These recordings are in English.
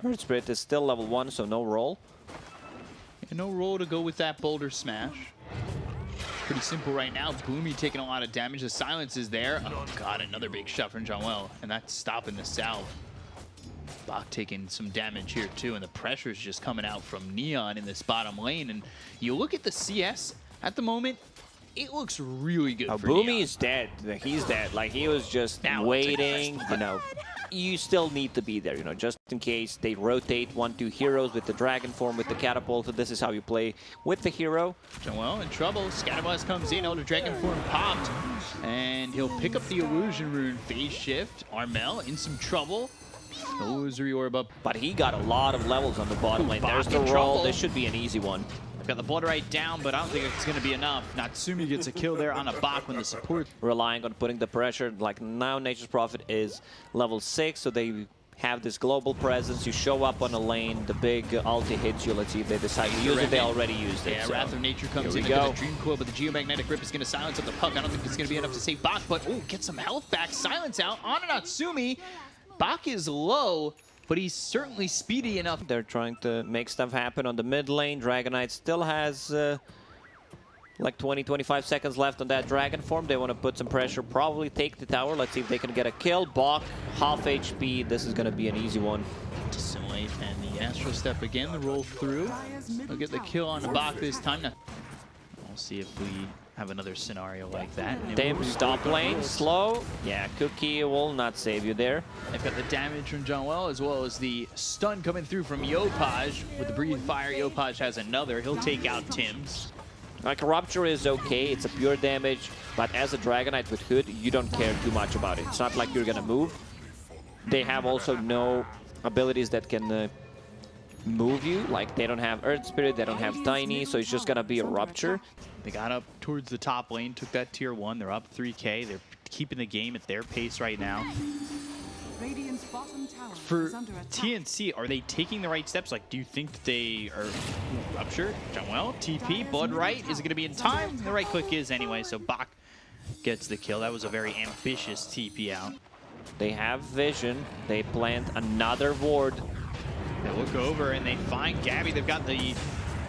Hurt Spirit is still level 1, so no roll. And no roll to go with that Boulder Smash. Pretty simple right now. Boomy taking a lot of damage. The silence is there. Oh god, another big shot from Joel, and that's stopping the salve. Bach taking some damage here too, and the pressure is just coming out from Neon in this bottom lane. And you look at the CS at the moment, it looks really good for Boomy Neon. is dead. He's dead. Like, he was just waiting, you know. You still need to be there, you know, just in case they rotate 1-2 heroes with the dragon form, with the catapult. So this is how you play with the hero. Joel in trouble. Scatterblast comes in. Elder Dragon form popped, and he'll pick up the illusion rune. Phase shift. Armel in some trouble. Illusory orb up. But he got a lot of levels on the bottom lane. There's the roll. This should be an easy one. Got the Blood Right down, but I don't think it's going to be enough. Natsumi gets a kill there on a Bach when the support. Relying on putting the pressure. Like, now Nature's Prophet is level 6, so they have this global presence. You show up on a lane, the big ulti hits you. Let's see if they decide to use it. They already used it. Yeah, so. Wrath of Nature comes in. They get a Dream Coil, but the Geomagnetic Rip is going to silence up the puck. I don't think it's going to be enough to save Bach, but oh, get some health back. Silence out on Natsumi. Bach is low, but he's certainly speedy enough. They're trying to make stuff happen on the mid lane. Dragonite still has like 20-25 seconds left on that dragon form. They want to put some pressure, probably take the tower. Let's see if they can get a kill. Bach, half HP. This is going to be an easy one. Dissimulate, and the Astro Step again, the roll through. They'll get the kill on the Bach this time. Now, we'll see if we have another scenario like that. Damn, stop lane, slow. Yeah, Cookie will not save you there. They've got the damage from Joel, as well as the stun coming through from Yopaj. With the Breathe Fire, Yopaj has another. He'll take out Tim's. Like, Rupture is okay, it's a pure damage, but as a Dragonite with Hood, you don't care too much about it. It's not like you're gonna move. They have also no abilities that can move you. Like, they don't have Earth Spirit, they don't have Tiny, so it's just gonna be a Rupture. They got up towards the top lane, took that tier 1. They're up 3K. They're keeping the game at their pace right now. For TNC, are they taking the right steps? Like, do you think that they are Rupture? Joel, TP, Blood Right. Is it going to be in time? The right click is anyway, so Bach gets the kill. That was a very ambitious TP out. They have vision. They plant another ward. They look over and they find Gabby. They've got the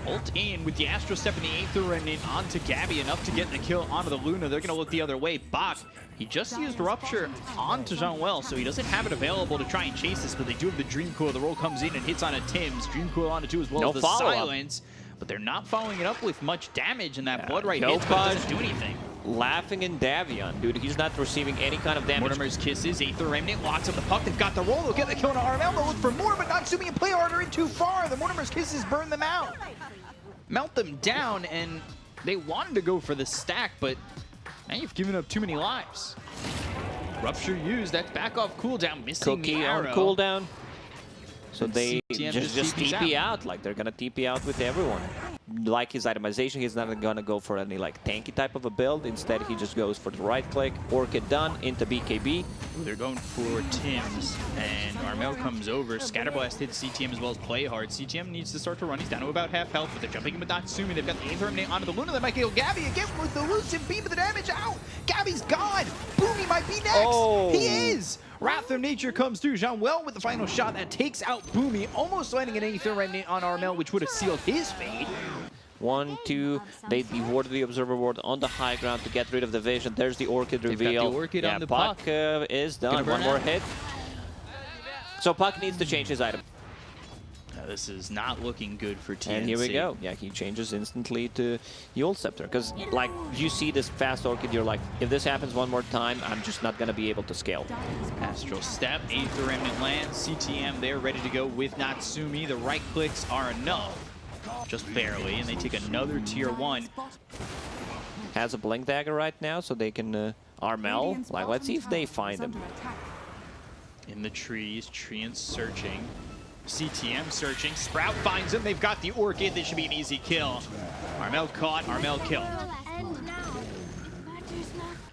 ult in with the Astro Step and the Aether Remnant onto Gabby, enough to get the kill onto the Luna. They're going to look the other way. Bach, he just used Rupture onto Jean-Well, so he doesn't have it available to try and chase this, but they do have the Dream Coil. The roll comes in and hits on a Tim's. Dream Coil onto 2 as well as the silence, but they're not following it up with much damage, and that Blood Right hits, but it doesn't do anything. Laughing in Davion, dude. He's not receiving any kind of damage. Mortimer's Kisses, Aether Remnant locks up the puck. They've got the roll. They'll get the kill on Armel. They'll look for more, but Natsumi and Play Harder in too far. The Mortimer's Kisses burn them out. Melt them down, and they wanted to go for the stack, but now you've given up too many lives. Rupture used, that's back off cooldown, missing Cookie the arrow. on cooldown. So they CTM just TP out. Like, they're gonna TP out with everyone. Like his itemization, he's not gonna go for any like tanky type of a build. Instead, he just goes for the right click, Orchid done, into BKB. They're going for Tim's, and Armel comes over. Scatterblast hits CTM as well as Play Hard. CTM needs to start to run. He's down to about half health, but they're jumping in with Natsumi. They've got the Aether Remnant onto the Luna. That might kill Gabby again with the elusive beam of the damage out. Gabby's gone. Boomy might be next. Oh. He is. Wrath of Nature comes through. Jean-Well with the final shot that takes out Boomy, almost landing an Aether Remnant on Armel, which would have sealed his fate. 1, 2, they dewarded the Observer Ward on the high ground to get rid of the vision. There's the Orchid reveal. Got the Orchid on the Puck puck. Is done. One more hit. So Puck needs to change his item. This is not looking good for TNC. And here we go. Yeah, he changes instantly to Yule Scepter. Because, like, you see this fast Orchid, you're like, if this happens one more time, I'm just not going to be able to scale. Astral Step, Aether Remnant lands, CTM there ready to go with Natsumi. The right clicks are enough. Just barely, and they take another tier 1. Has a Blink Dagger right now, so they can Armel. Like, let's see if they find him. In the trees, Treant searching. CTM searching. Sprout finds him. They've got the Orchid. This should be an easy kill. Armel caught. Armel killed.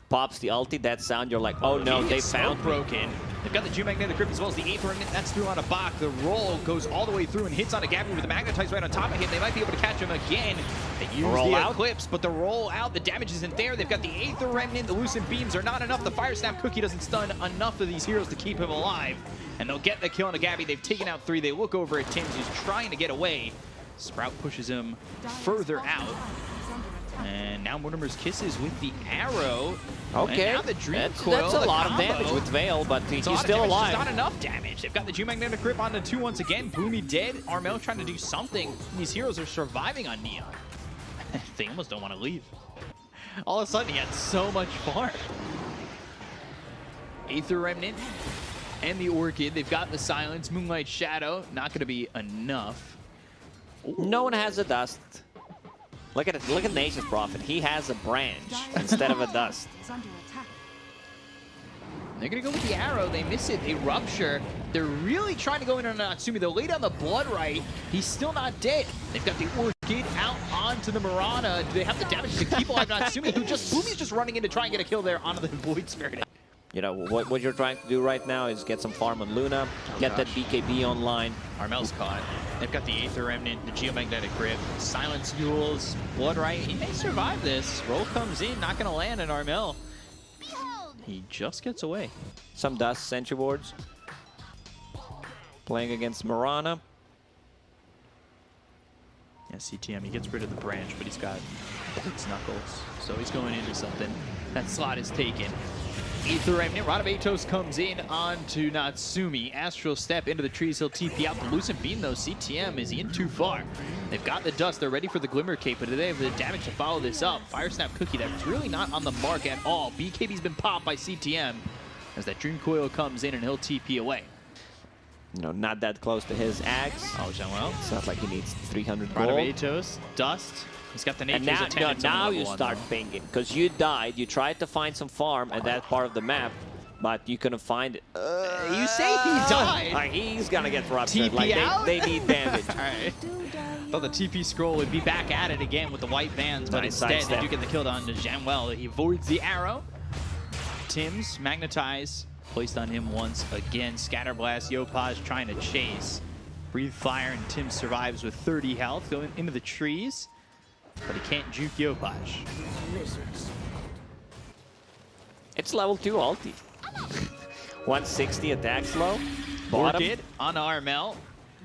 Pops the ulti. That sound, you're like, oh no, they found broken. They've got the Geomagnetic Grip as well as the Aether Remnant. That's through on a Bach. The roll goes all the way through and hits on a Gabby with the Magnetize right on top of him. They might be able to catch him again. They use the Eclipse, but the roll out, the damage isn't there. They've got the Aether Remnant. The Lucent Beams are not enough. The Fire Snap Cookie doesn't stun enough of these heroes to keep him alive. And they'll get the kill on a Gabby. They've taken out 3. They look over at Tim's, who's trying to get away. Sprout pushes him further out. And now Mortimer's Kisses with the arrow. Okay, and now the Dream that's Coil, a lot of damage with Veil, but he's still alive. It's not enough damage. They've got the Geomagnetic Grip on the 2 once again. Boomy dead. Armel trying to do something. These heroes are surviving on Neon. They almost don't want to leave. All of a sudden, he had so much farm. Aether Remnant and the Orchid. They've got the Silence. Moonlight Shadow. Not going to be enough. Ooh. No one has a Dust. Look at it. Look at Nature's Prophet. He has a branch instead of a Dust. They're going to go with the arrow. They miss it. They rupture. They're really trying to go in on Natsumi. They'll lay down the Blood Right. He's still not dead. They've got the Orchid out onto the Mirana. Do they have the damage to keep alive Natsumi, who just, Boomy's just running in to try and get a kill there onto the Void Spirit. You know, what you're trying to do right now is get some farm on Luna, get that BKB online. Armel's caught. They've got the Aether Remnant, the Geomagnetic Grip, Silence Duels, Blood Right. He may survive this. Roll comes in, not going to land on Armel. He just gets away. Some Dust, Sentry Wards. Playing against Mirana. Yeah, CTM, he gets rid of the branch, but he's got Blitz Knuckles. So he's going into something. That slot is taken. Aether Remnant, Rod of Atos comes in onto Natsumi. Astral Step into the trees, he'll TP out. The Lucent Beam though, CTM is in too far. They've got the Dust, they're ready for the Glimmer Cape, but do they have the damage to follow this up? Fire Snap Cookie, that's really not on the mark at all. BKB's been popped by CTM as that Dream Coil comes in and he'll TP away. You know, not that close to his axe. Oh, well. It's not like he needs 300 gold. Rod of Atos, Dust. He's got the Nature's Attendant. Now you start thinking, because you died, you tried to find some farm at that part of the map, but you couldn't find it. You say he died? Like, he's gonna get ruptured. TP like, out? they need damage. All right. Thought the TP scroll would be back at it again with the white bands, but instead they do get the kill on to Janwell. He avoids the arrow. Tim's Magnetize placed on him once again. Scatterblast, Yopaj trying to chase. Breathe Fire, and Tim survives with 30 health, going into the trees. But he can't juke Yopaj. It's level 2 ulti. 160 attack slow. Orchid on Armel.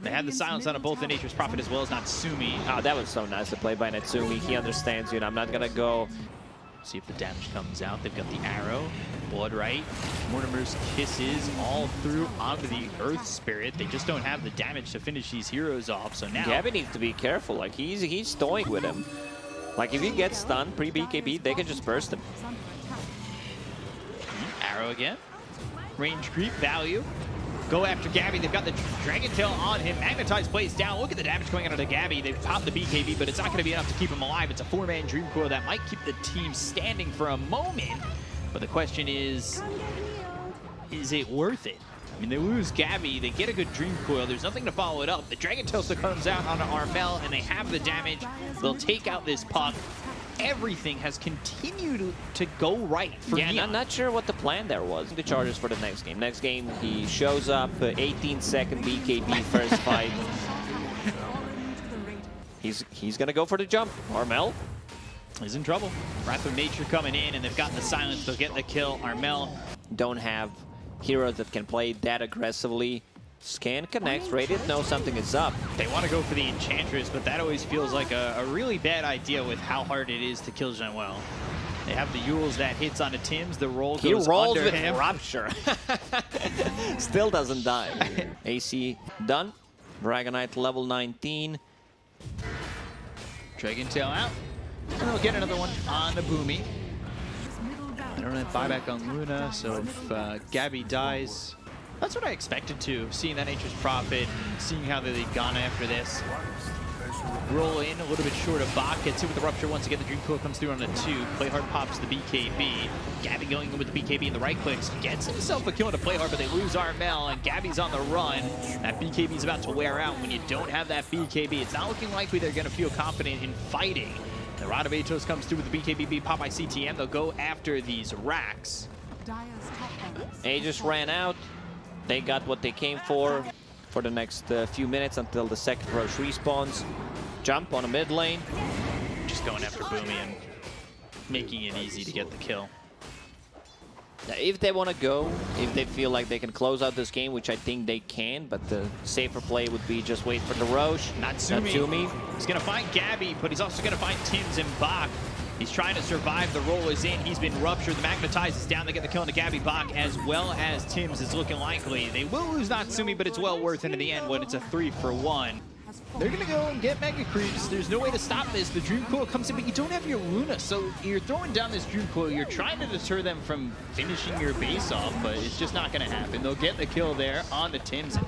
They had the silence on both the Nature's Prophet as well as Natsumi. Oh, that was so nice to play by Natsumi. He understands, you know, I'm not gonna go. See if the damage comes out. They've got the arrow, Blood Right, Mortimer's Kisses all through onto the Earth Spirit. They just don't have the damage to finish these heroes off. So now Gabby needs to be careful. Like he's toying with him. Like if he gets stunned pre-BKB, they can just burst him. Arrow again. Range creep value. Go after Gabby. They've got the Dragon Tail on him. Magnetize plays down. Look at the damage going on to Gabby. They've popped the BKB, but it's not going to be enough to keep him alive. It's a 4-man Dream Coil that might keep the team standing for a moment. But the question is it worth it? I mean, they lose Gabby. They get a good Dream Coil. There's nothing to follow it up. The Dragon Tail still comes out onto Armel, and they have the damage. They'll take out this puck. Everything has continued to go right for Neon. Yeah, I'm not sure what the plan there was. The Chargers for the next game. Next game, he shows up, 18-second BKB first fight. He's gonna go for the jump. Armel is in trouble. Wrath of Nature coming in, and they've got the silence. They'll get the kill. Armel don't have heroes that can play that aggressively. Scan connects, Radiant knows something is up. They want to go for the Enchantress, but that always feels like a really bad idea with how hard it is to kill Janwell. They have the Yules that hits onto Tim's. The roll goes under with him. Rupture. Still doesn't die. AC done. Dragonite level 19. Dragon Tail out. And they'll get another one on the Boomy. They don't have buyback on Luna, so if Gabby dies, that's what I expected to, seeing that Nature's Prophet and seeing how they've gone after this. Roll in, a little bit short of Bach, gets hit with the Rupture once again. The Dream Coil comes through on a 2. Playhard pops the BKB. Gabby going in with the BKB and the right clicks. Gets himself a kill into Playhard, but they lose Armel, and Gabby's on the run. That BKB's about to wear out. When you don't have that BKB, it's not looking likely they're going to feel confident in fighting. The Rod of Atos comes through with the BKB pop by CTM. They'll go after these racks. Aegis ran out. They got what they came for the next few minutes until the second rush respawns. Jump on a mid lane. Just going after Boomy and making it easy to get the kill. If they want to go, if they feel like they can close out this game, which I think they can, but the safer play would be just wait for the Roche. Natsumi. He's going to find Gabby, but he's also going to find Tims and Bach. He's trying to survive. The roll is in. He's been ruptured. The Magnetize is down. They get the kill on the Gabby. Bach as well as Tims is looking likely. They will lose Natsumi, but it's well worth it in the end when it's a 3-for-1. They're going to go and get Mega Creeps. There's no way to stop this. The Dream Coil comes in, but you don't have your Luna, so you're throwing down this Dream Coil. You're trying to deter them from finishing your base off, but it's just not going to happen. They'll get the kill there on the Tims.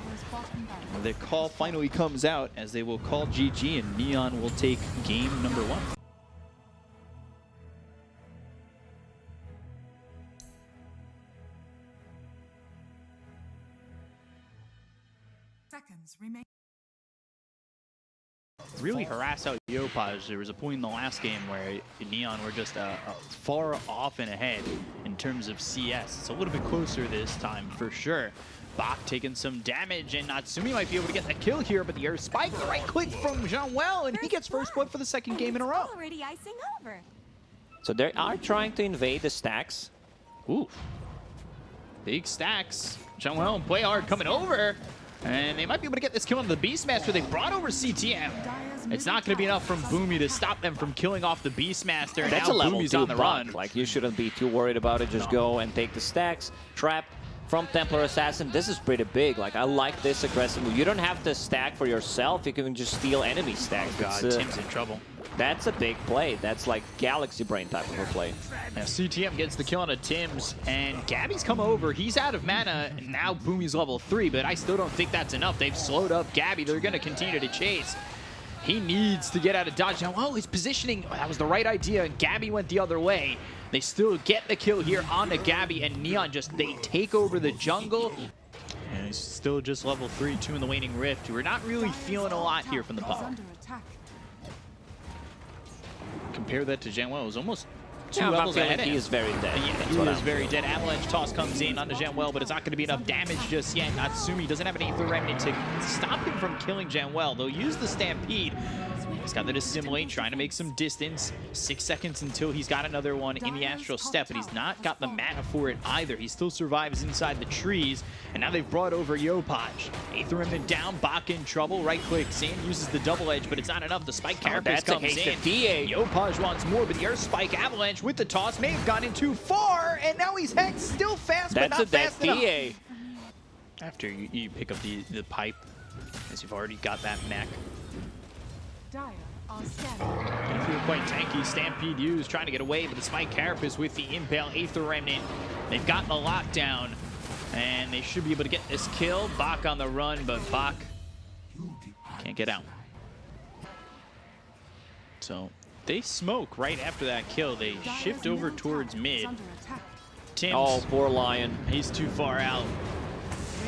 Their call finally comes out as they will call GG, and Neon will take game number 1. Seconds remain. Really harass out Yopaj. There was a point in the last game where Neon were just far off and ahead in terms of CS. It's a little bit closer this time for sure. Bach taking some damage, and Natsumi might be able to get the kill here, but the air spike, right click from Jean-Well, and he gets first blood for the second game in a row. Already icing over. So they are trying to invade the stacks. Ooh. Big stacks. Jean-Well and Play Hard coming over. And they might be able to get this kill on the Beastmaster. They brought over CTM. It's not going to be enough from Boomy to stop them from killing off the Beastmaster. And That's now a level Boomy's 2 on the run. Like, you shouldn't be too worried about it. Just go and take the stacks. Trap from Templar Assassin. This is pretty big. Like, I like this aggressive move. You don't have to stack for yourself. You can just steal enemy stacks. Oh God, Tim's in trouble. That's a big play. That's like Galaxy Brain type of a play. Now CTM gets the kill on a Tims, and Gabby's come over. He's out of mana, and now Boomy's level 3, but I still don't think that's enough. They've slowed up Gabby. They're going to continue to chase. He needs to get out of dodge. Now, oh, his positioning, that was the right idea, and Gabby went the other way. They still get the kill here on the Gabby, and Neon they take over the jungle. And he's still just level 3, 2 in the Waning Rift. We're not really feeling a lot here from the bot. Compare that to Jean-Well. It was almost 2 levels ahead. He is very dead. Yeah, he is very dead. Avalanche toss comes in onto Jean-Well, but it's not going to be enough damage just yet. Natsumi doesn't have an Aether Remnant to stop him from killing Jean-Well. They'll use the Stampede. He's got the Dissimulate, trying to make some distance. 6 seconds until he's got another one in the Astral Step, but he's not got the mana for it either. He still survives inside the trees, and now they've brought over Yopaj. Aether Remnant down, Bach in trouble. Right click, Sam uses the double edge, but it's not enough. The Spike Carapace comes in. Yopaj wants more, but the Air Spike Avalanche with the toss may have gone in too far, and now he's head still fast, but not fast enough. After you pick up the pipe, as you've already got that mech. Gonna feel quite tanky. Stampede used, trying to get away, but the Spike Carapace with the Impale Aether Remnant. They've got the lockdown, and they should be able to get this kill. Bach on the run, but Bach can't get out. So they smoke right after that kill. They shift over towards mid. Tims, oh, poor Lion. He's too far out.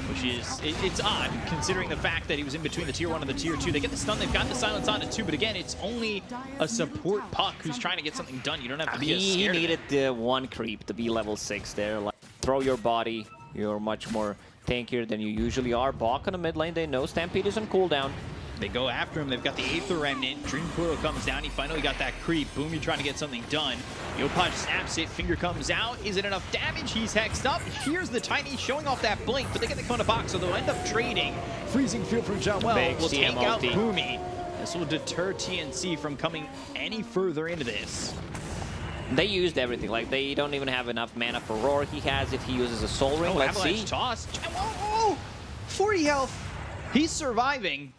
Which is, it's odd, considering the fact that he was in between the tier 1 and the tier 2. They get the stun, they've got the silence on it too, but again, it's only a support puck who's trying to get something done. You don't have to be as scared. He needed the 1 creep to be level 6 there. Like, throw your body. You're much more tankier than you usually are. Bach on the mid lane, they know Stampede is on cooldown. They go after him. They've got the Aether Remnant. Dream Coil comes down. He finally got that creep. Boomy trying to get something done. Yopaj snaps it. Finger comes out. Is it enough damage? He's hexed up. Here's the Tiny showing off that blink, but they get the kill in a box, so they'll end up trading. Freezing field from Jean-Well will take out Boomy. This will deter TNC from coming any further into this. They used everything. Like, they don't even have enough mana for Roar. He has if he uses a Soul Ring. Let's see. Toss. Oh, 40 health. He's surviving.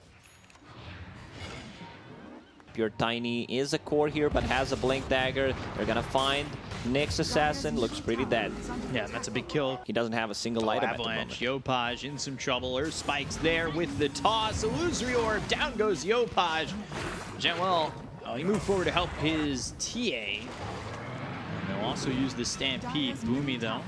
Your Tiny is a core here, but has a Blink Dagger. They're gonna find Nyx Assassin. Looks pretty dead. Yeah, and that's a big kill. He doesn't have a single item at the moment. Yopaj in some trouble. Earth Spike's there with the toss. Illusory Orb. Down goes Yopaj. Jean-Well, he moved forward to help his TA. And they'll also use the Stampede. Boomy, though.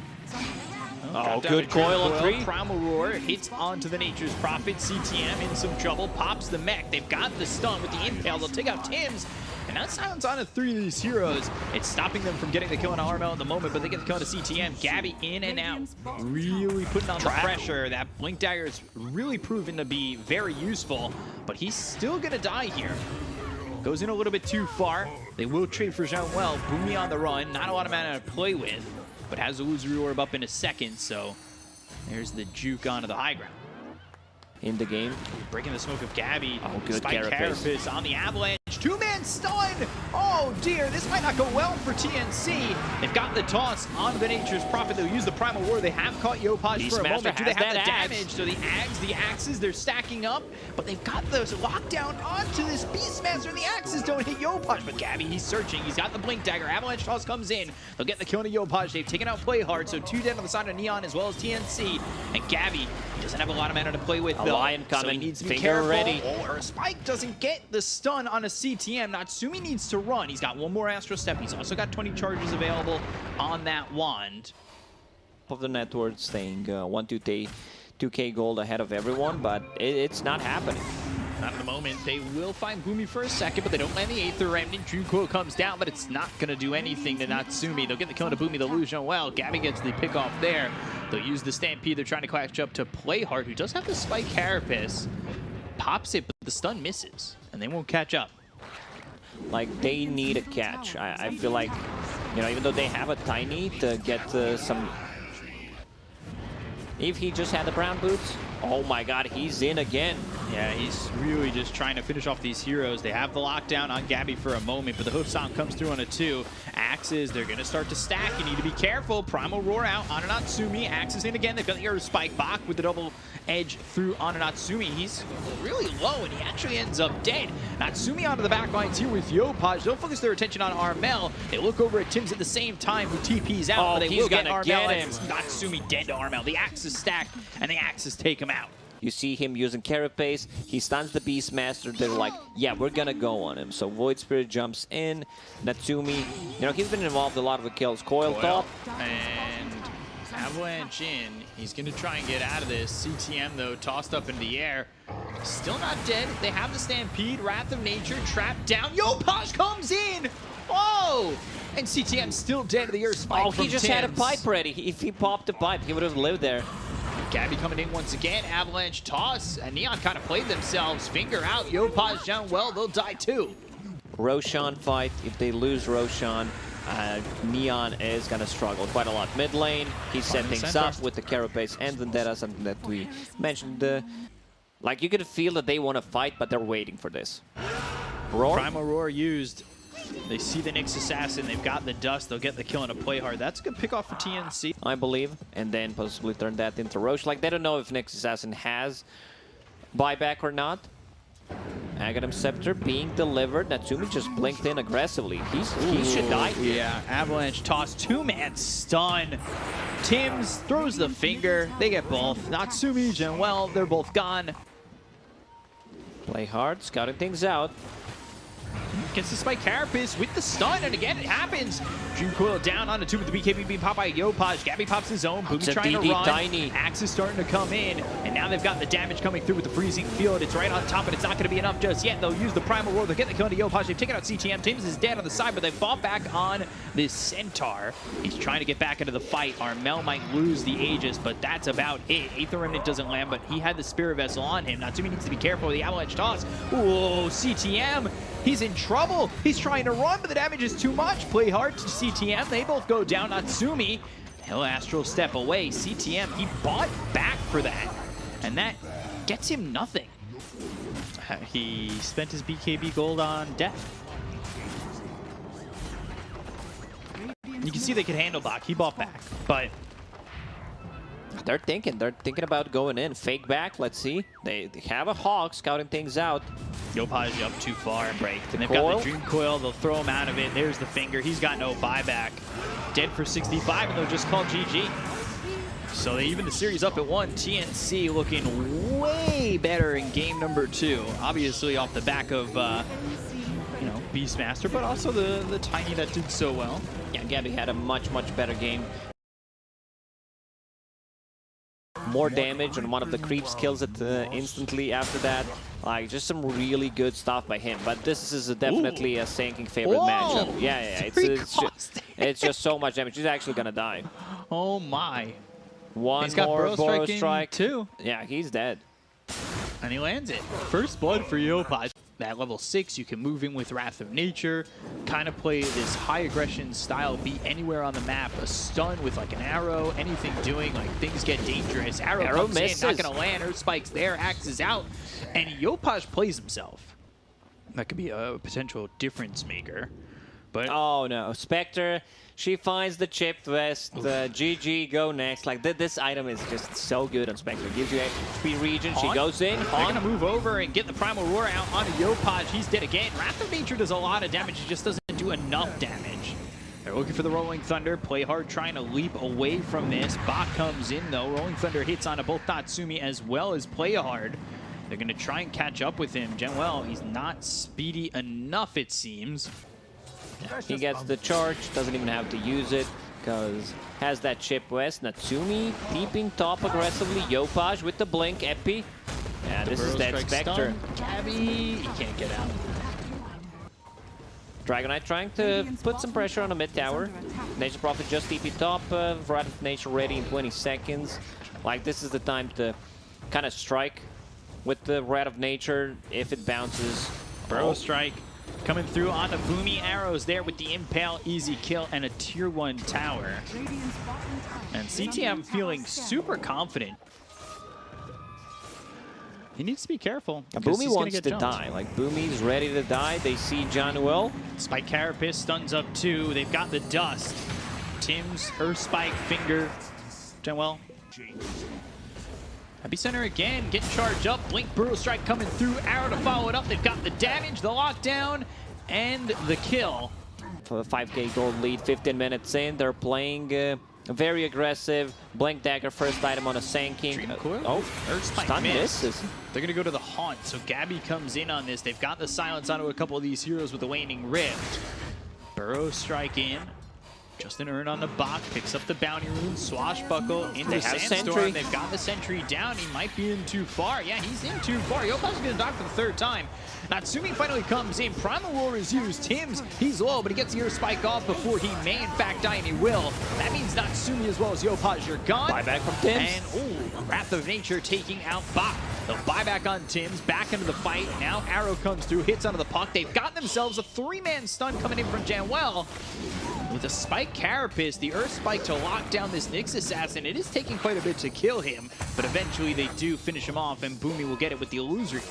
Oh, good coil on 3. Primal Roar hits onto the Nature's Prophet. CTM in some trouble. Pops the mech. They've got the stun with the Impale. They'll take out Tims. And And that sounds on 3 of these heroes. It's stopping them from getting the kill on RML at the moment, but they get the kill on CTM. Gabby in and out, really putting on the pressure. That Blink Dagger is really proven to be very useful, but he's still gonna die here. Goes in a little bit too far. They will trade for Jean well. Boomy on the run, not a lot of mana to play with, but has the illusory orb up in a second, so there's the juke onto the high ground. In the game. Breaking the smoke of Gabby. Oh, good Spike carapace on the avalanche. 2-man stun! Oh dear, this might not go well for TNC. They've got the toss on the Nature's Prophet. They'll use the Primal War. They have caught Yopaj for a moment. Do they have the damage? So the axes, they're stacking up, but they've got the lockdown onto this Beastmaster, and the axes don't hit Yopaj. But Gabby, he's searching. He's got the Blink Dagger. Avalanche toss comes in. They'll get the kill on Yopaj. They've taken out Play Hard, so 2 dead on the side of Neon as well as TNC. And Gabby doesn't have a lot of mana to play with, though. Lion coming. So he needs to be Finger careful. ready. Or Spike doesn't get the stun on a CTM. Natsumi needs to run. He's got 1 more Astro Step. He's also got 20 charges available on that wand. Of the network staying 2K gold ahead of everyone, but it's not happening. Not at the moment. They will find Boomy for a second, but they don't land the Aether Remnant. Dream Coil comes down, but it's not going to do anything to Natsumi. They'll get the kill to Boomy. They'll lose well. Gabby gets the pick off there. They'll use the Stampede. They're trying to catch up to Play Hard, who does have the Spike Carapace. Pops it, but the stun misses, and they won't catch up. Like, they need a catch. I feel like, you know, even though they have a Tiny to get some... If he just had the brown boots, oh my god, he's in again. Yeah, he's really just trying to finish off these heroes. They have the lockdown on Gabby for a moment, but the hoof sound comes through on a 2. Axes, they're going to start to stack. You need to be careful. Primal Roar out. Natsumi. Axes in again. They've got the Air Spike Bach with the double edge through Natsumi. He's really low, and he actually ends up dead. Natsumi onto the back lines here with Yopaj. They'll focus their attention on Armel. They look over at Tim's at the same time, who TP's out, but they will get Armel. Natsumi dead to Armel. The axes stack, and the axes take him out. You see him using Carapace. He stuns the Beastmaster. They're like, yeah, we're gonna go on him. So Void Spirit jumps in. Natsumi, you know, he's been involved in a lot of the kills. Coil top. And Avalanche in. He's gonna try and get out of this. CTM, though, tossed up in the air. Still not dead. They have the Stampede. Wrath of Nature trapped down. Yopaj comes in! Oh! And CTM still dead to the Earth Spike. Oh, he just had a pipe ready. If he popped the pipe, he would have lived there. Gabby coming in once again. Avalanche toss. And Neon kind of played themselves. Finger out. Yopaj down well. They'll die too. Roshan fight. If they lose Roshan, Neon is going to struggle quite a lot. Mid lane, he set things up with the Carapace and Vendetta, something that we mentioned. Like, you could feel that they want to fight, but they're waiting for this. Roar. Primal Roar used. They see the Nyx Assassin. They've got the Dust. They'll get the kill on a Play Hard. That's a good pick off for TNC. I believe. And then possibly turn that into Roche. Like, they don't know if Nyx Assassin has buyback or not. Aghanim Scepter being delivered. Natsumi just blinked in aggressively. He should die here. Yeah, Avalanche toss. 2-man stun. Tims throws the finger. They get both. Natsumi, Jenwell, they're both gone. Play hard, scouting things out. Gets the Spike Carapace with the stun, and again it happens. Dream Coil down on the 2 with the BKB being popped by Yopaj. Gabby pops his own. Boomy trying to run. Tiny. Axe is starting to come in, and now they've got the damage coming through with the freezing field. It's right on top, but it's not going to be enough just yet. They'll use the Primal Roar. They'll get the kill to Yopaj. They've taken out CTM. Tims is dead on the side, but they fought back on this Centaur. He's trying to get back into the fight. Armel might lose the Aegis, but that's about it. Aether Remnant doesn't land, but he had the Spirit Vessel on him. Natsumi needs to be careful with the Avalanche toss. Ooh, CTM. He's in trouble. He's trying to run, but the damage is too much. Play hard to CTM. They both go down. Natsumi, he'll Astral Step away. CTM, he bought back for that, and that gets him nothing. He spent his BKB gold on death. You can see they could handle Bach. He bought back, but they're thinking about going in. Fake back, let's see. They have a Hawk scouting things out. Yopaj up too far. Break. And they've Coil. got the Dream Coil. They'll throw him out of it. There's the finger. He's got no buyback. Dead for 65, and they'll just call GG. So they even the series up at 1. TNC looking way better in game number 2. Obviously off the back of, you know, Beastmaster, but also the Tiny that did so well. Yeah, Gabby had a much better game. more damage, and one of the creeps kills it instantly after that. Like, just some really good stuff by him. But this is definitely a Sanking favorite matchup. Yeah, it's just so much damage. He's actually gonna die. Oh my. One He's got more Burrow Strike too. Yeah, he's dead. And he lands it. First blood for Yopaj. At level 6, you can move in with Wrath of Nature, kind of play this high aggression style, be anywhere on the map, a stun with like an arrow, anything doing, like things get dangerous. Arrow comes misses. in, not gonna land, Earth Spike's there, Axe is out, and Yopaj plays himself. That could be a potential difference maker. But oh no, Spectre, she finds the chipped vest, GG, go next. Like, this item is just so good on Spectre. Gives you HP regen, she goes in. They're gonna move over and get the Primal Roar out onto Yopaj. He's dead again. Wrath of Nature does a lot of damage, he just doesn't do enough damage. They're looking for the Rolling Thunder. Play hard, trying to leap away from this. Bot comes in though. Rolling Thunder hits onto both Tatsumi as well as Play Hard. They're gonna try and catch up with him. Genwell, he's not speedy enough, it seems. He gets the charge, doesn't even have to use it, because has that chip west. Natsumi peeping top aggressively. Yopaj with the blink, Epi. Yeah, this is that Spectre. Gabby, he can't get out. Dragonite trying to put some pressure on the mid tower. Nature Prophet just TP top. Wrath of Nature ready in 20 seconds. Like, this is the time to kind of strike with the Wrath of Nature if it bounces. Burrow Strike coming through on the Boomy arrows there with the Impale, easy kill, and a tier 1 tower. And CTM feeling super confident. He needs to be careful. Boomy wants to die. Like, Boomy's ready to die. They see Januel. Spike Carapace stuns up 2. They've got the dust. Tim's Earth Spike finger. Januel. Epicenter again, getting charged up. Blink Burrow Strike coming through. Arrow to follow it up. They've got the damage, the lockdown, and the kill. For a 5k gold lead, 15 minutes in. They're playing very aggressive. Blank Dagger, first item on a Sanking. Earth Spike stun misses. They're going to go to the Haunt, so Gabby comes in on this. They've got the silence onto a couple of these heroes with the Waning Rift. Burrow Strike in. Justin Earn on the Bach, picks up the bounty rune, swashbuckle into Sandstorm. They've got the sentry down. He might be in too far. Yeah, he's in too far. Yopaj's gonna dock for the 3rd time. Natsumi finally comes in. Primal Roar is used. Tim's, he's low, but he gets the Earth Spike off before he may in fact die, and he will. That means Natsumi as well as Yopaj, you're gone. Buyback from Tim's. And Wrath of Nature taking out Bach. They'll buyback on Tim's, back into the fight. Now Arrow comes through, hits onto the puck. They've got themselves a 3-man stun coming in from Janwell. With a Spike Carapace, the Earth Spike to lock down this Nyx Assassin. It is taking quite a bit to kill him, but eventually they do finish him off, and Boomy will get it with the Illusory.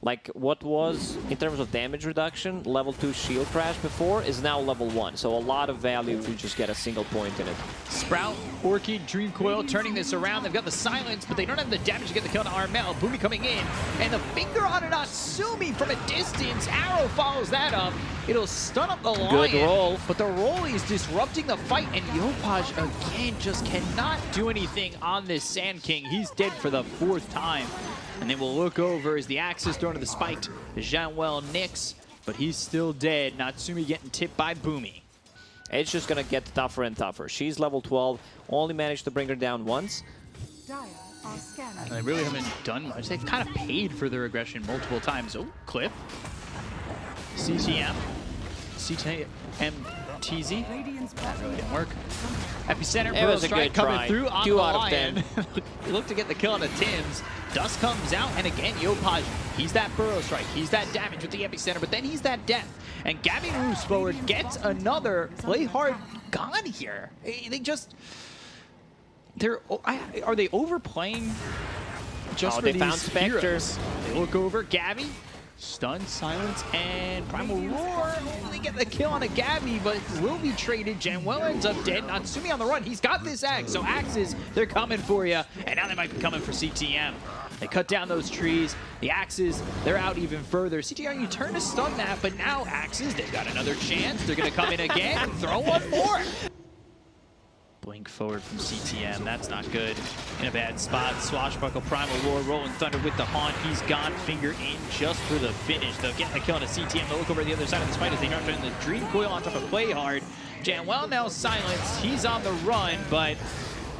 Like, what was, in terms of damage reduction, level 2 shield crash before is now level 1. So a lot of value if you just get a single point in it. Sprout, Orchid, Dream Coil turning this around. They've got the silence, but they don't have the damage to get the kill to Armel. Boomy coming in, and the finger on it, Natsumi from a distance. Arrow follows that up. It'll stun up the Lion. Good roll. But the roll is disrupting the fight, and Yopaj again just cannot do anything on this Sand King. He's dead for the 4th time. And then we'll look over as the axe is thrown to the spiked Janwell Nyx, but he's still dead. Natsumi getting tipped by Boomy. It's just gonna get tougher and tougher. She's level 12, only managed to bring her down once. And they really haven't done much. They've kind of paid for their aggression multiple times. Oh, Cliff. CTM. TZ. That really didn't work. Epicenter, Burrow Strike coming through on the Lion. He looked to get the kill on the Tims. Dust comes out, and again, Yopaj, he's that Burrow Strike, he's that damage with the Epicenter, but then he's that death. And Gabby moves forward, gets another Play Hard gone here. They just, are they overplaying just for they these found Spectre. heroes? They look over, Gabby. Stun, silence, and Primal Roar. They get the kill on a Gabby, but will be traded. Janwell ends up dead. Natsumi on the run. He's got this axe, so axes, they're coming for you. And now they might be coming for CTM. They cut down those trees. The axes, they're out even further. CTM, you turn to stun that, but now axes, they've got another chance. They're going to come in again and throw one more. Blink forward from CTM, that's not good. In a bad spot, Swashbuckle, Primal Roar, Rolling Thunder with the Haunt. He's gone, finger in just for the finish. They'll get the kill on a CTM. They'll look over the other side of this fight as they start turning the Dream Coil on top of Play Hard. Janwell now silenced. He's on the run, but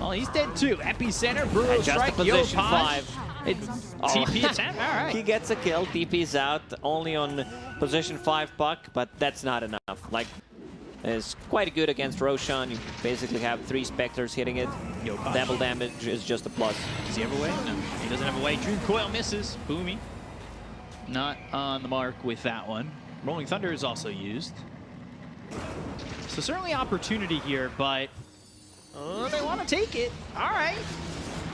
Oh, he's dead too. Epicenter, Burrow strike, position Yopaj. 5. It's TP attempt. All right. He gets a kill. TP's out only on position 5 puck, but that's not enough. Like, it's quite good against Roshan. You basically have 3 Spectres hitting it. Yopaj. Double damage is just a plus. Does he have a way? No, he doesn't have a way. Dream Coil misses. Boomy. Not on the mark with that one. Rolling Thunder is also used. So certainly opportunity here, but they want to take it. All right.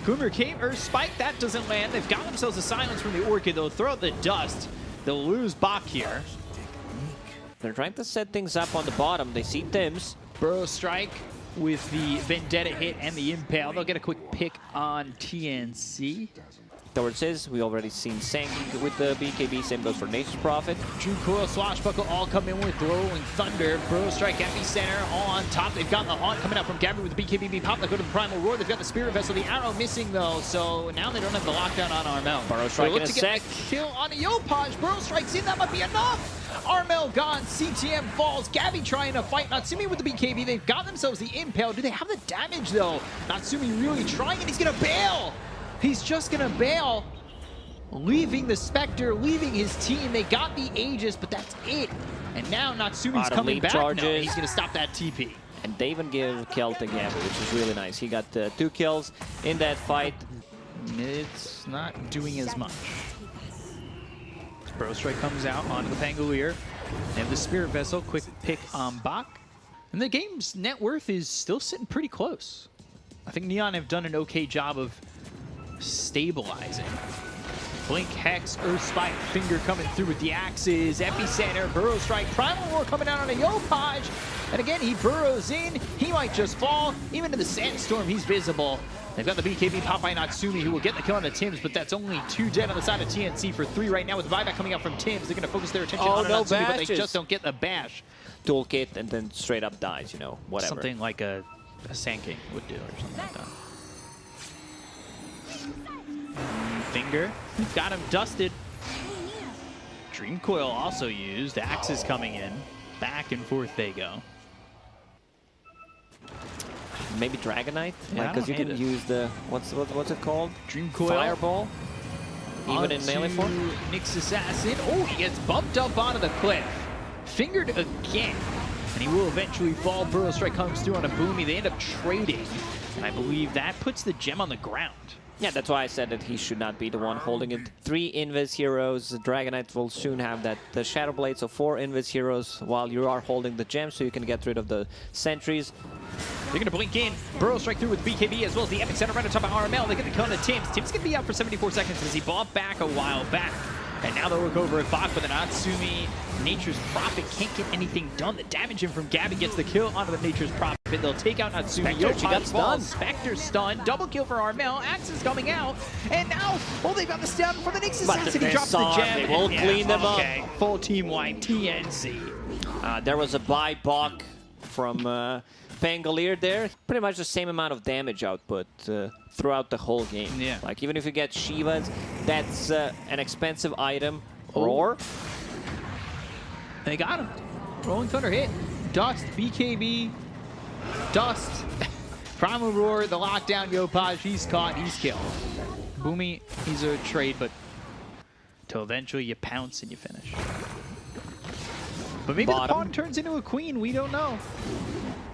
Coomer came, or Spike, that doesn't land. They've got themselves a silence from the Orchid. They'll throw out the dust. They'll lose Bach here. They're trying to set things up on the bottom. They see Tims. Burrow strike with the Vendetta hit and the Impale. They'll get a quick pick on TNC. Towards his, we already seen Sank with the BKB. Same goes for Nature's Prophet. Dream Coil, Swashbuckle all come in with Rolling Thunder. Burrow strike, Epicenter all on top. They've got the Haunt coming out from Gabby with the BKB pop. They go to the Primal Roar. They've got the Spirit Vessel. The Arrow missing though, so now they don't have the lockdown on Armel. Burrow strike in a sec. Kill on a Yopaj. Burrow strikes in. That might be enough. Armel gone. CTM falls. Gabby trying to fight Natsumi with the BKB. They've got themselves the Impale. Do they have the damage though? Natsumi really trying, and he's gonna bail. He's just gonna bail. Leaving the Spectre, leaving his team. They got the Aegis, but that's it. And now Natsumi's coming back. No, he's going to stop that TP. And they even give kill to Gabby, which is really nice. He got 2 kills in that fight. It's not doing as much. Burrow strike comes out onto the Pangolier. They have the Spirit Vessel, quick pick on Bach. And the game's net worth is still sitting pretty close. I think Neon have done an okay job of stabilizing. Blink, Hex, Earth Spike, Finger coming through with the axes, Epicenter, Burrow strike, Primal Roar coming out on a Yopaj. And again, he burrows in. He might just fall. Even in the Sandstorm, he's visible. They've got the BKB pop by Natsumi, who will get the kill on the Tims, but that's only 2 dead on the side of TNC for 3 right now with the buyback coming out from Tims. They're going to focus their attention on Natsumi, but they just don't get the bash. Toolkit and then straight up dies, you know, whatever. Something like a Sand King would do or something like that. Finger, got him dusted. Dream Coil also used. Axes coming in. Back and forth they go. Maybe Dragonite? Yeah, because you can use the, what's it called? Dream Coil. Fireball? Even in melee form? Nyx Assassin. Oh, he gets bumped up onto the cliff. Fingered again. And he will eventually fall. Burrow strike comes through on a Boomy. They end up trading. And I believe that puts the gem on the ground. Yeah, that's why I said that he should not be the one holding it. 3 Invis heroes. Dragonite will soon have that. The Shadow Blade, so 4 Invis heroes while you are holding the gem, so you can get rid of the sentries. They're going to blink in. Burrow strike through with BKB as well as the Epicenter right on top of RML. They get the kill on the Tims. Tims going to be out for 74 seconds as he bought back a while back. And now they'll look over at Bach, but the Natsumi Nature's Prophet can't get anything done. The damage in from Gabby gets the kill onto the Nature's Prophet. They'll take out Natsumi. Spectre, she got stunned. Spectre stunned. Double kill for Armel. Axe is coming out. And now, oh, they've got the stun from the Nyx Assassin. He drops the gem. They won't clean them up. Full team wipe. TNC. There was a buy Bach from Pangolier there. Pretty much the same amount of damage output throughout the whole game. Yeah. Like, even if you get Shivas, that's an expensive item. Roar. They got him. Rolling Thunder hit. Dust, BKB, Dust. Primal Roar, the lockdown, Yopaj, he's caught, he's killed. Boomy, he's a trade, but till eventually you pounce and you finish. But maybe the pawn turns into a queen, we don't know.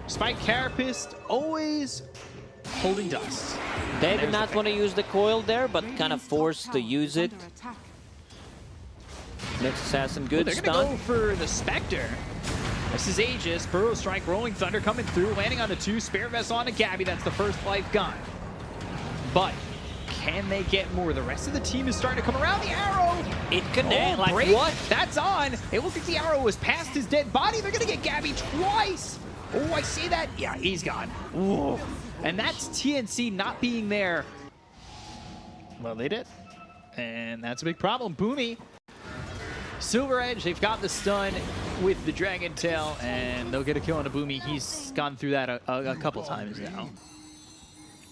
Spike Carapace, always holding Dust. They did not want to use the coil there, but kind of forced to use it. Nyx Assassin, good They're stun. going to go for the Spectre. This is Aegis, Burrow strike, Rolling Thunder coming through, landing on the 2, Spirit Vessel on to Gabby, that's the first life gone. But can they get more? The rest of the team is starting to come around. The arrow! It connects. Oh, like break. what? That's on. It looks like the arrow was past his dead body. They're going to get Gabby twice. Oh, I see that. Yeah, he's gone. Ooh. And that's TNC not being there. Well, they did. And that's a big problem. Boomy. Silver Edge, they've got the stun with the Dragon Tail, and they'll get a kill on a Boomy. He's gone through that a couple times now.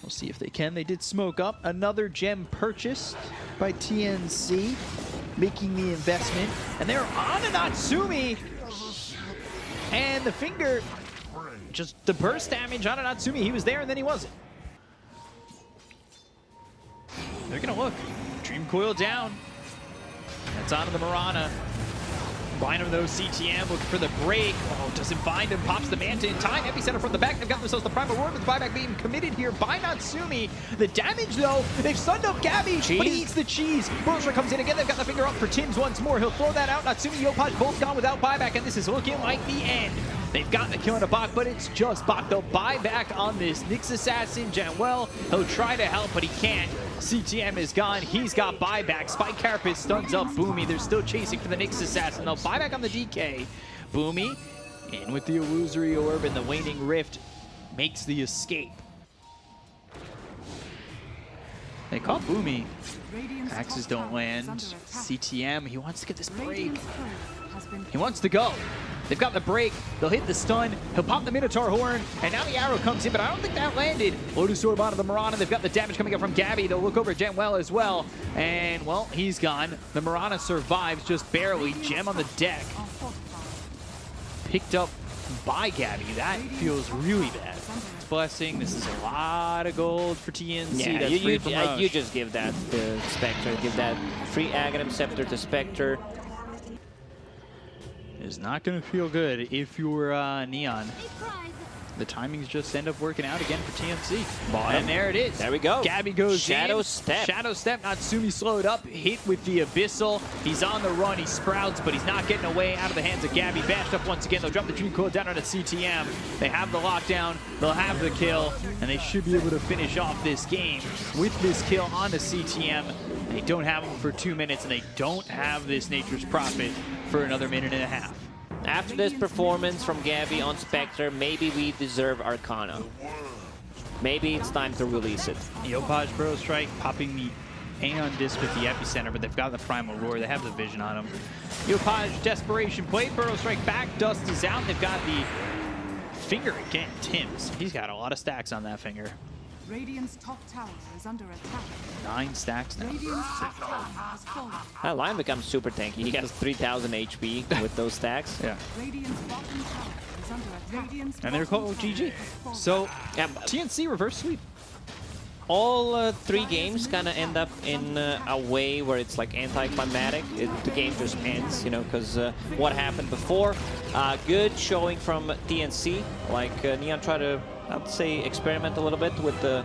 We'll see if they can. They did smoke up. Another gem purchased by TNC, making the investment. And they're on to Natsumi. And the finger, just the burst damage on Natsumi. He was there and then he wasn't. They're going to look. Dream Coil down. That's onto the Mirana. Behind him though, CTM looking for the break. Oh, doesn't find him. Pops the Manta in time. Epicenter from the back. They've got themselves the Primal Roar with buyback being committed here by Natsumi. The damage though, they've stunned up Gabby, but he eats the cheese. Burrower comes in again. They've got the finger up for Tims once more. He'll throw that out. Natsumi, Yopaj both gone without buyback, and this is looking like the end. They've got the kill on a Bach, but it's just Bach. They'll buy back on this Nyx Assassin. Janwell, he'll try to help, but he can't. CTM is gone. He's got buyback. Spike Carapace stuns up Boomy. They're still chasing for the Nyx Assassin. They'll buy back on the DK. Boomy in with the Illusory Orb, and the Waning Rift makes the escape. They caught Boomy. Axes don't land. CTM, he wants to get this break. He wants to go. They've got the break. They'll hit the stun. He'll pop the Minotaur Horn. And now the arrow comes in, but I don't think that landed. Lotus Orb onto the Mirana. They've got the damage coming up from Gabby. They'll look over Janwell as well. And, well, he's gone. The Mirana survives just barely. Gem on the deck. Picked up by Gabby. That feels really bad. Blessing. This is a lot of gold for TNC. Yeah, That's free from Rush. you just give that to Spectre. Give that free Aghanim Scepter to Spectre. Is not going to feel good if you're Neon. The timings just end up working out again for TNC. Bottom. And there it is. There we go. Gabby goes Shadow in. Step. Shadow Step. Natsumi slowed up. Hit with the Abyssal. He's on the run. He sprouts, but he's not getting away out of the hands of Gabby. Bashed up once again. They'll drop the Dream Coil down on a CTM. They have the lockdown. They'll have the kill. And they should be able to finish off this game with this kill on the CTM. They don't have him for 2 minutes, and they don't have this Nature's Prophet for another minute and a half. After this performance from Gabby on Spectre, maybe we deserve Arcana. Maybe it's time to release it. Yopaj Burrow Strike popping the Aeon Disc with the Epicenter, but they've got the Primal Roar. They have the vision on him. Yopaj Desperation Play. Burrow Strike back. Dust is out. They've got the finger again. Tims. He's got a lot of stacks on that finger. Radiant's top tower is under attack. 9 stacks now. Radiant's top tower has fallen. That Lion becomes super tanky. He has 3,000 HP with those stacks. Yeah. Radiant's bottom tower is under attack. Radiant's And they're bottom called tower GG. has fallen. So, Yeah, TNC reverse sweep. all 3 games kind of end up in a way where it's like anticlimactic. The game just ends, you know, because what happened before. Good showing from TNC. Like Neon tried to, I would say, experiment a little bit with the